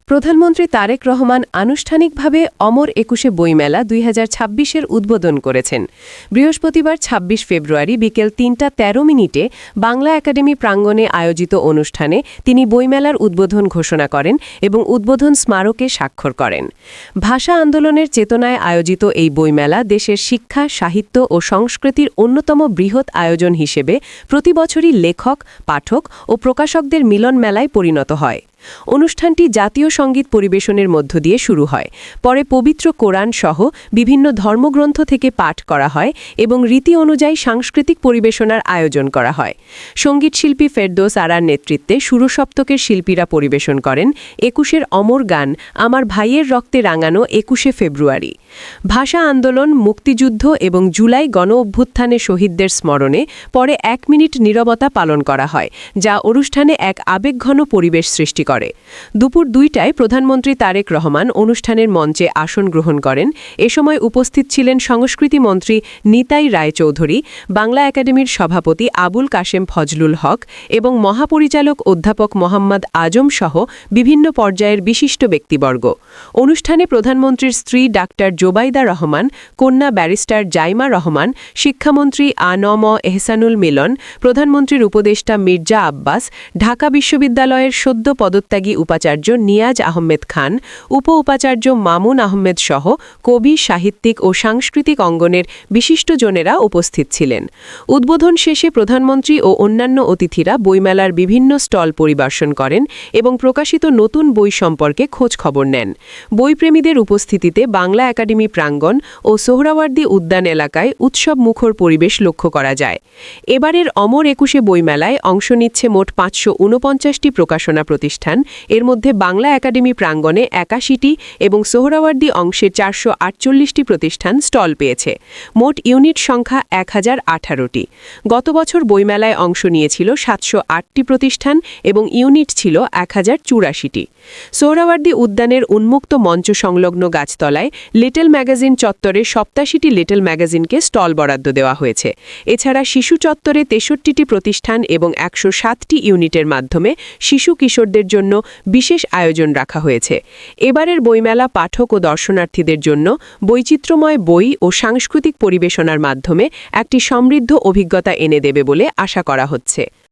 প্রধানমন্ত্রী তারেক রহমান আনুষ্ঠানিকভাবে অমর একুশে বইমেলা ২০২৬-এর উদ্বোধন করেছেন। বৃহস্পতিবার ২৬ ফেব্রুয়ারি বিকেল ৩টা ১৩ বাংলা একাডেমি প্রাঙ্গণে আয়োজিত অনুষ্ঠানে তিনি বইমেলার উদ্বোধন ঘোষণা করেন এবং উদ্বোধন স্মারকে স্বাক্ষর করেন। ভাষা আন্দোলনের চেতনায় আয়োজিত এই বইমেলা দেশের শিক্ষা, সাহিত্য ও সংস্কৃতির অন্যতম বৃহৎ আয়োজন হিসেবে প্রতিবছরই লেখক, পাঠক ও প্রকাশকদের মিলন মেলায় পরিণত হয়। অনুষ্ঠানটি জাতীয় সঙ্গীত পরিবেশনের মধ্য দিয়ে শুরু হয়। পরে পবিত্র কোরআন সহ বিভিন্ন ধর্মগ্রন্থ থেকে পাঠ করা হয় এবং রীতি অনুযায়ী সাংস্কৃতিক পরিবেশনার আয়োজন করা হয়। সঙ্গীতশিল্পী ফেরদৌস আরার নেতৃত্বে সুরসপ্তকের শিল্পীরা পরিবেশন করেন একুশের অমর গান আমার ভাইয়ের রক্তে রাঙানো ২১শে ফেব্রুয়ারি। ভাষা আন্দোলন, মুক্তিযুদ্ধ এবং জুলাই গণ অভ্যুত্থানে শহীদদের স্মরণে পরে ১ মিনিট নীরবতা পালন করা হয়, যা অনুষ্ঠানে এক আবেগঘন পরিবেশ সৃষ্টি করে। দুপুর ২টায় প্রধানমন্ত্রী তারেক রহমান অনুষ্ঠানের মঞ্চে আসন গ্রহণ করেন। এ সময় উপস্থিত ছিলেন সংস্কৃতি মন্ত্রী নিতাই রায়চৌধুরী, বাংলা একাডেমির সভাপতি আবুল কাশেম ফজলুল হক এবং মহাপরিচালক অধ্যাপক মোহাম্মদ আজম সহ বিভিন্ন পর্যায়ের বিশিষ্ট ব্যক্তিবর্গ। অনুষ্ঠানে প্রধানমন্ত্রীর স্ত্রী ডাক্তার জোবাইদা রহমান, কন্যা ব্যারিস্টার জাইমা রহমান, শিক্ষামন্ত্রী আ.ন.ম এহসানুল মিলন, প্রধানমন্ত্রীর উপদেষ্টা মির্জা আব্বাস, ঢাকা বিশ্ববিদ্যালয়ের সদ্য পদত্যাগী উপাচার্য নিয়াজ আহমেদ খান, উপ-উপাচার্য মামুন আহমেদ সহ কবি, সাহিত্যিক ও সাংস্কৃতিক অঙ্গনের বিশিষ্টজনেরা উপস্থিত ছিলেন। উদ্বোধন শেষে প্রধানমন্ত্রী ও অন্যান্য অতিথিরা বইমেলার বিভিন্ন স্টল পরিদর্শন করেন এবং প্রকাশিত নতুন বই সম্পর্কে খোঁজ খবর নেন। বইপ্রেমীদের উপস্থিতিতে বাংলা একাডেমি প্রাঙ্গণ ও সোহরাওয়ার্দী উদ্যান এলাকায় উৎসব মুখর পরিবেশ লক্ষ্য করা যায়। এবারের অমর একুশে বইমেলায় অংশ নিচ্ছে মোট ৫৪৯টি প্রকাশনা প্রতিষ্ঠান। এর মধ্যে বাংলা একাডেমি প্রাঙ্গণে ৮১টি এবং সোহরাওয়ার্দী অংশে ৪৪৮টি প্রতিষ্ঠান স্টল পেয়েছে। মোট ইউনিট সংখ্যা ১০১৮টি। গত বছর বইমেলায় অংশ নিয়েছিল ৭০৮টি প্রতিষ্ঠান এবং ইউনিট ছিল ১০৮৪টি। সোহরাওয়ার্দী উদ্যানের উন্মুক্ত মঞ্চ সংলগ্ন গাছতলায় লিটল ম্যাগাজিন চত্বরে ৮৭টি লিটল ম্যাগাজিনকে স্টল বরাদ্দ দেওয়া হয়েছে। এছাড়া শিশু চত্বরে ৬৩টি প্রতিষ্ঠান এবং ১০৭টি ইউনিটের মাধ্যমে শিশু কিশোরদের জন্য বিশেষ আয়োজন রাখা হয়েছে। এবারের বইমেলা পাঠক ও দর্শনার্থীদের জন্য বৈচিত্র্যময় বই ও সাংস্কৃতিক পরিবেশনার মাধ্যমে একটি সমৃদ্ধ অভিজ্ঞতা এনে দেবে বলে আশা করা হচ্ছে।